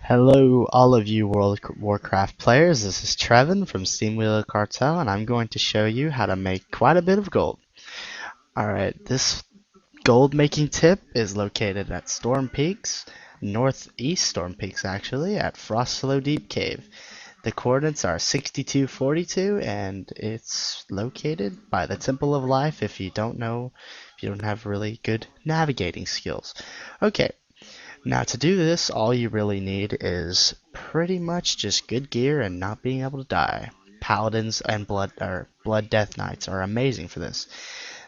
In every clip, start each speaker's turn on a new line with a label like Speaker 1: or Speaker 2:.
Speaker 1: Hello, all of you World of Warcraft players. This is Trevin from Steamwheel Cartel, and I'm going to show you how to make quite a bit of gold. Alright, this gold making tip is located at Storm Peaks, northeast Storm Peaks actually, at Frostflow Deep Cave. The coordinates are 6242, and it's located by the Temple of Life if you don't know, if you don't have really good navigating skills. Okay. Now to do this, all you really need is pretty much just good gear and not being able to die. Paladins and Blood Death Knights are amazing for this.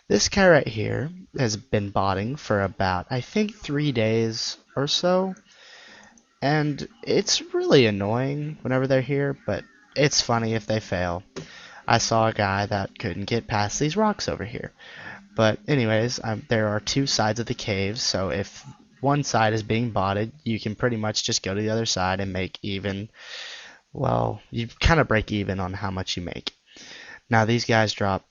Speaker 1: This guy right here has been botting for about, I think, 3 days or so, and it's really annoying whenever they're here, but it's funny if they fail. I saw a guy that couldn't get past these rocks over here. But anyways, there are two sides of the cave, so if one side is being botted, you can pretty much just go to the other side and make even, well, you kind of break even on how much you make. Now these guys drop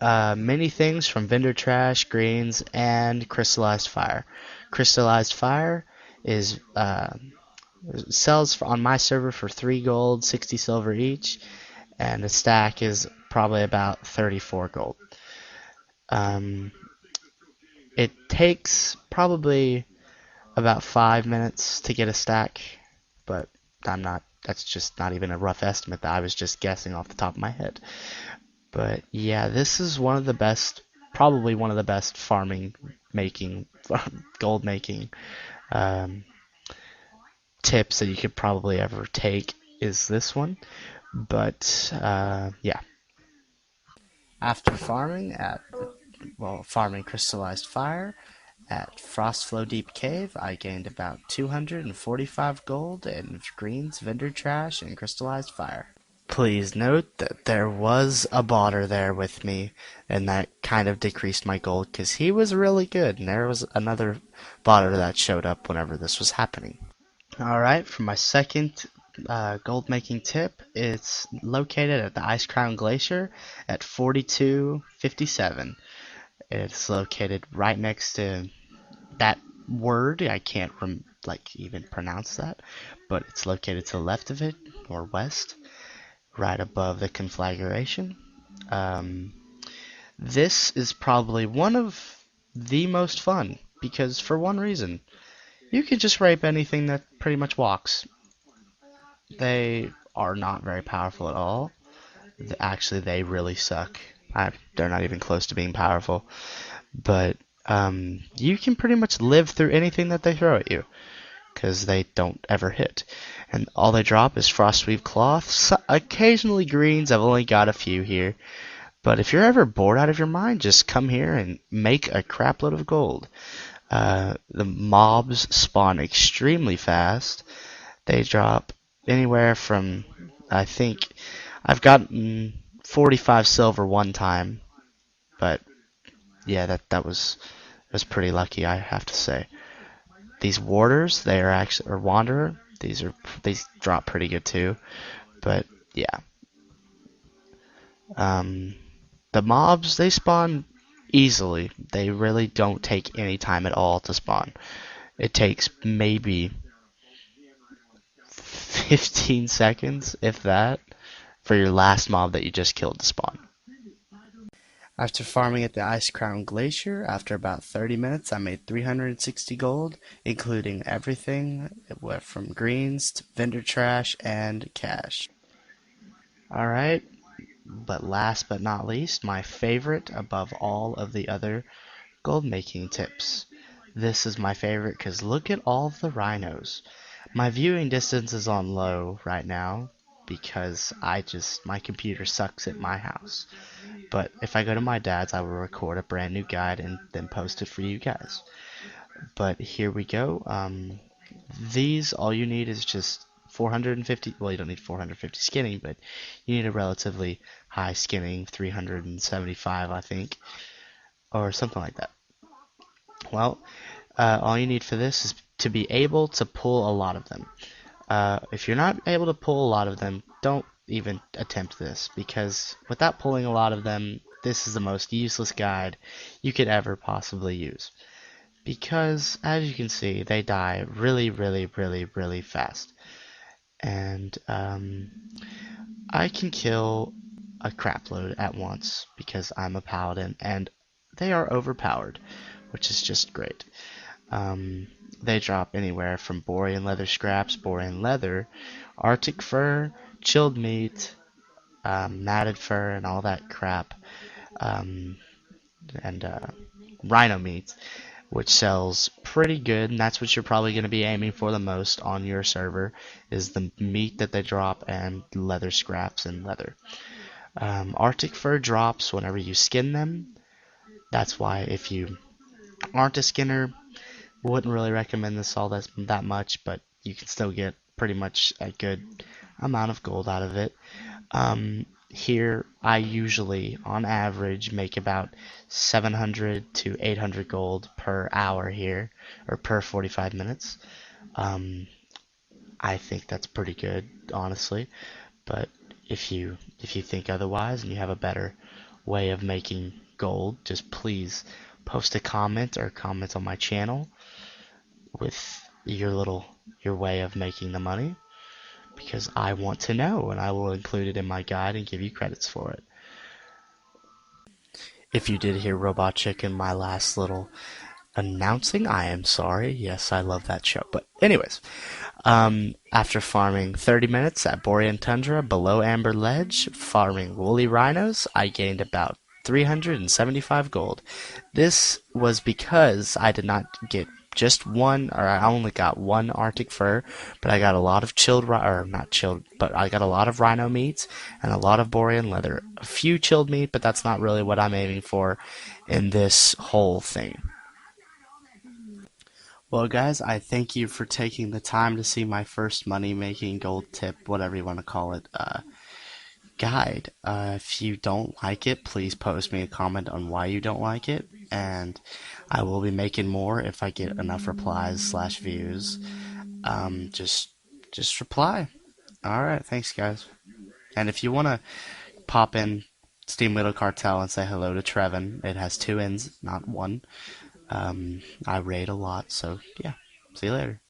Speaker 1: many things from vendor trash, greens, and crystallized fire. Crystallized fire is sells on my server for 3 gold, 60 silver each, and the stack is probably about 34 gold. It takes probably about 5 minutes to get a stack, but that's just not even a rough estimate. That I was just guessing off the top of my head. But yeah, this is one of the best, probably one of the best gold making tips that you could probably ever take is this one. But yeah, after farming crystallized fire at Frostflow Deep Cave, I gained about 245 gold and greens, vendor trash, and crystallized fire. Please note that there was a botter there with me, and that kind of decreased my gold because he was really good, and there was another botter that showed up whenever this was happening. Alright, for my second gold making tip, it's located at the Ice Crown Glacier at 4257. It's located right next to that word. I can't even pronounce that, but it's located to the left of it, or west, right above the conflagration. This is probably one of the most fun, because for one reason, you can just rape anything that pretty much walks. They are not very powerful at all. Actually, they really suck. They're not even close to being powerful. But you can pretty much live through anything that they throw at you, because they don't ever hit. And all they drop is Frostweave Cloth, occasionally greens. I've only got a few here. But if you're ever bored out of your mind, just come here and make a crapload of gold. The mobs spawn extremely fast. They drop anywhere from, I think, I've gotten 45 silver one time, but yeah, that was pretty lucky, I have to say. These warders, they are actually, or wanderer, they drop pretty good too, but yeah. The mobs, they spawn easily. They really don't take any time at all to spawn. It takes maybe 15 seconds, if that, for your last mob that you just killed to spawn. After farming at the Ice Crown Glacier, after about 30 minutes, I made 360 gold, including everything from greens to vendor trash and cash. Alright, but last but not least, my favorite above all of the other gold making tips. This is my favorite because look at all of the rhinos. My viewing distance is on low right now because my computer sucks at my house. But if I go to my dad's, I will record a brand new guide and then post it for you guys. But here we go. All you need is just 450, well, you don't need 450 skinning, but you need a relatively high skinning, 375, I think, or something like that. Well, all you need for this is to be able to pull a lot of them. If you're not able to pull a lot of them, don't even attempt this, because without pulling a lot of them, this is the most useless guide you could ever possibly use. because as you can see, they die really, really, really, really fast. And I can kill a crapload at once because I'm a paladin, and they are overpowered, which is just great. Um, they drop anywhere from borean leather scraps, borean leather, arctic fur, chilled meat, matted fur, and all that crap, um, and rhino meat, which sells pretty good, and that's what you're probably going to be aiming for the most on your server, is the meat that they drop and leather scraps and leather. Arctic fur drops whenever you skin them. That's why if you aren't a skinner, wouldn't really recommend this all that much, but you can still get pretty much a good amount of gold out of it. Here, I usually, on average, make about 700 to 800 gold per hour here, or per 45 minutes. Um, I think that's pretty good, honestly. But if you think otherwise and you have a better way of making gold, just please post a comment or comment on my channel with your way of making the money, because I want to know and I will include it in my guide and give you credits for it. If you did hear Robot Chicken, my last little announcing, I am sorry. Yes, I love that show. But anyways, after farming 30 minutes at Borean Tundra below Amber Ledge, farming woolly rhinos, I gained about 375 gold. This was because I did not get just one, or I only got one Arctic fur, but I got a lot of or not chilled, but I got a lot of rhino meat and a lot of Borean leather. A few chilled meat, but that's not really what I'm aiming for in this whole thing. Well, guys, I thank you for taking the time to see my first money making gold tip, whatever you want to call it, guide. If you don't like it, please post me a comment on why you don't like it, and I will be making more if I get enough replies slash views. Just reply. All right, thanks, guys. And if you want to pop in Steam Little Cartel and say hello to Trevin, it has two N's, not one. I raid a lot, so yeah. See you later.